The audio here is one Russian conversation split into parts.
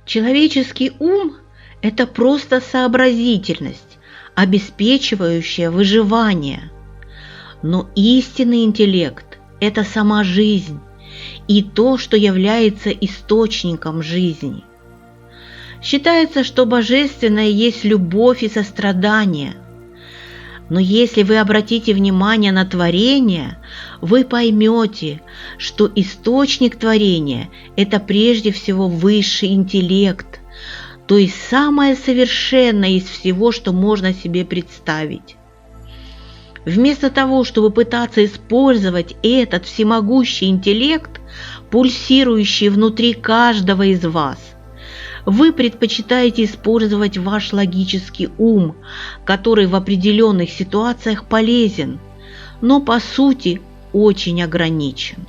Человеческий ум– это просто сообразительность, обеспечивающая выживание. Но истинный интеллект – это сама жизнь и то, что является источником жизни. Считается, что божественное есть любовь и сострадание. Но если вы обратите внимание на творение, вы поймете, что источник творения – это прежде всего высший интеллект, то есть самое совершенное из всего, что можно себе представить. Вместо того, чтобы пытаться использовать этот всемогущий интеллект, пульсирующий внутри каждого из вас, вы предпочитаете использовать ваш логический ум, который в определенных ситуациях полезен, но по сути очень ограничен.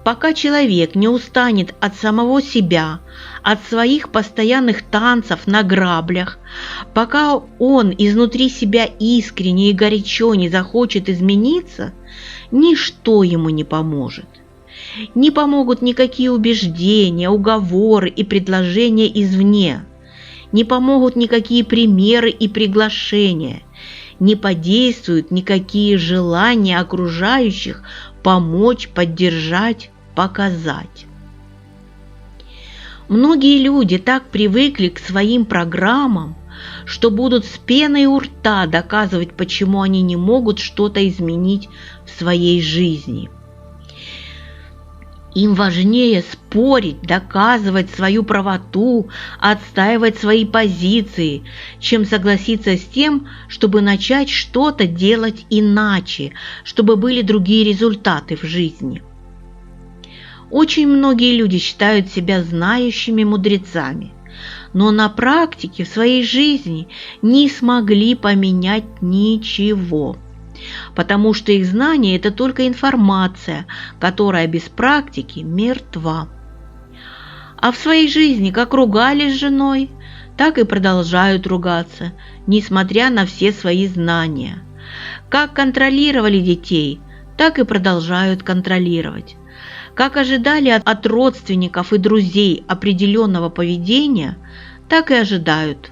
Пока человек не устанет от самого себя, от своих постоянных танцев на граблях, пока он изнутри себя искренне и горячо не захочет измениться, ничто ему не поможет. Не помогут никакие убеждения, уговоры и предложения извне. Не помогут никакие примеры и приглашения. Не подействуют никакие желания окружающих помочь, поддержать, показать. Многие люди так привыкли к своим программам, что будут с пеной у рта доказывать, почему они не могут что-то изменить в своей жизни. Им важнее спорить, доказывать свою правоту, отстаивать свои позиции, чем согласиться с тем, чтобы начать что-то делать иначе, чтобы были другие результаты в жизни. Очень многие люди считают себя знающими мудрецами, но на практике в своей жизни не смогли поменять ничего, потому что их знание – это только информация, которая без практики мертва. А в своей жизни как ругались с женой, так и продолжают ругаться, несмотря на все свои знания. Как контролировали детей, так и продолжают контролировать. Как ожидали от родственников и друзей определенного поведения, так и ожидают.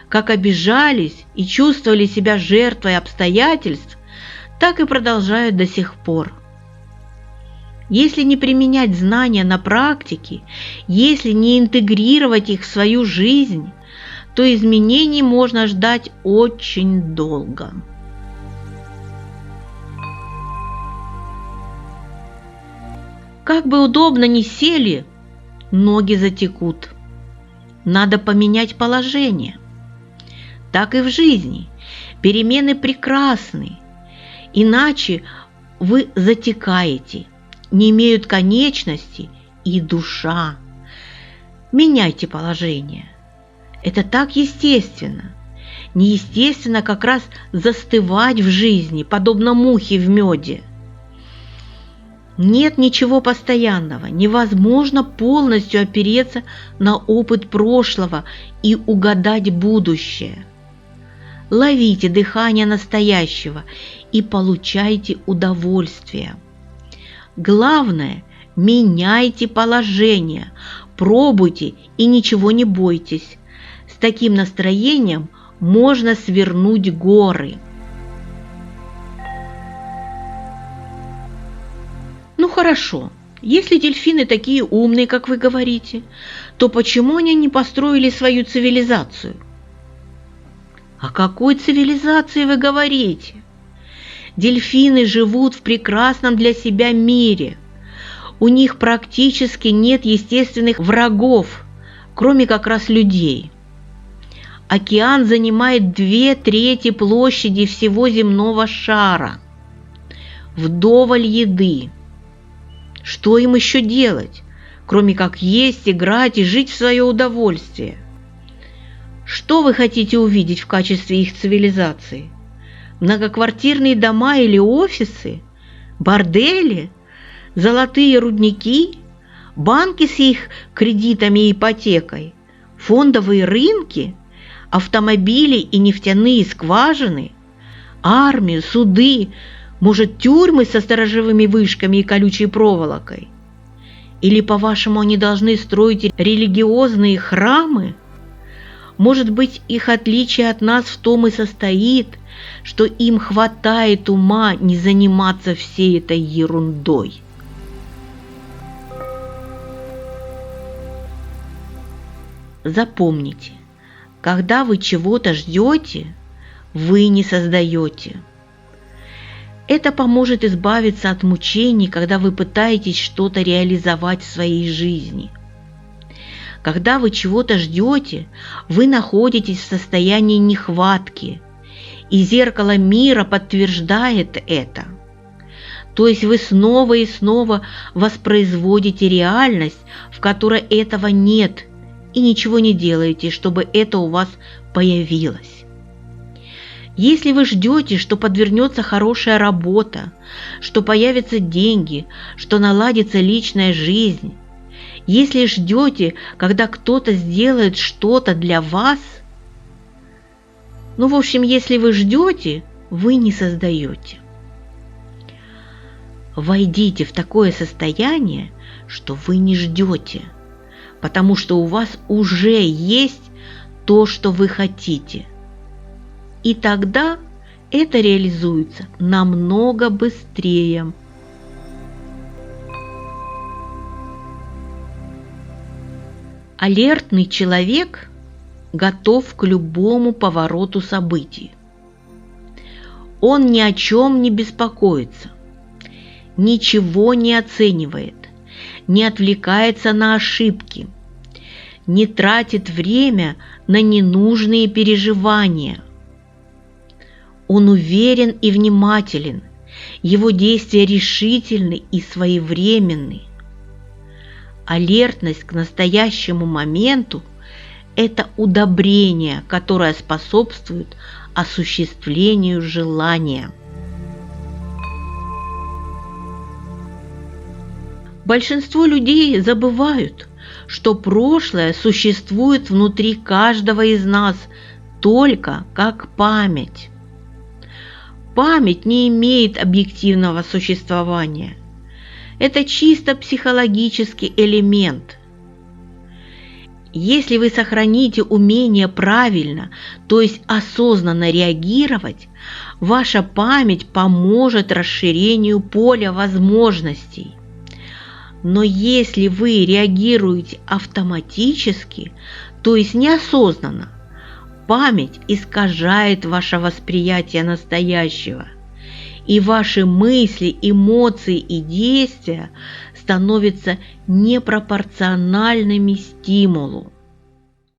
Как обижались и чувствовали себя жертвой обстоятельств, так и продолжают до сих пор. Если не применять знания на практике, если не интегрировать их в свою жизнь, то изменений можно ждать очень долго. Как бы удобно ни сели, ноги затекут. Надо поменять положение. Так и в жизни. Перемены прекрасны. Иначе вы затекаете, не имеют конечности и душа. Меняйте положение. Это так естественно. Неестественно как раз застывать в жизни, подобно мухе в меде. Нет ничего постоянного, невозможно полностью опереться на опыт прошлого и угадать будущее. Ловите дыхание настоящего и получайте удовольствие. Главное, меняйте положение, пробуйте и ничего не бойтесь. С таким настроением можно свернуть горы. Ну хорошо, если дельфины такие умные, как вы говорите, то почему они не построили свою цивилизацию? О какой цивилизации вы говорите? Дельфины живут в прекрасном для себя мире. У них практически нет естественных врагов, кроме как раз людей. Океан занимает 2/3 площади всего земного шара. Вдоволь еды. Что им еще делать, кроме как есть, играть и жить в свое удовольствие? Что вы хотите увидеть в качестве их цивилизации? Многоквартирные дома или офисы? Бордели? Золотые рудники? Банки с их кредитами и ипотекой? Фондовые рынки? Автомобили и нефтяные скважины? Армию, суды, Может, тюрьмы со сторожевыми вышками и колючей проволокой? Или, по-вашему, они должны строить религиозные храмы? Может быть, их отличие от нас в том и состоит, что им хватает ума не заниматься всей этой ерундой. Запомните, когда вы чего-то ждете, вы не создаете. Это поможет избавиться от мучений, когда вы пытаетесь что-то реализовать в своей жизни. Когда вы чего-то ждете, вы находитесь в состоянии нехватки, и зеркало мира подтверждает это. То есть вы снова и снова воспроизводите реальность, в которой этого нет, и ничего не делаете, чтобы это у вас появилось. Если вы ждете, что подвернется хорошая работа, что появятся деньги, что наладится личная жизнь, если ждете, когда кто-то сделает что-то для вас, в общем, если вы ждете, вы не создаете. Войдите в такое состояние, что вы не ждете, потому что у вас уже есть то, что вы хотите. И тогда это реализуется намного быстрее. Алертный человек готов к любому повороту событий. Он ни о чем не беспокоится, ничего не оценивает, не отвлекается на ошибки, не тратит время на ненужные переживания. Он уверен и внимателен, его действия решительны и своевременны. Алертность к настоящему моменту – это удобрение, которое способствует осуществлению желания. Большинство людей забывают, что прошлое существует внутри каждого из нас только как память. Память не имеет объективного существования. Это чисто психологический элемент. Если вы сохраните умение правильно, то есть осознанно реагировать, ваша память поможет расширению поля возможностей. Но если вы реагируете автоматически, то есть неосознанно, память искажает ваше восприятие настоящего, и ваши мысли, эмоции и действия становятся непропорциональными стимулу.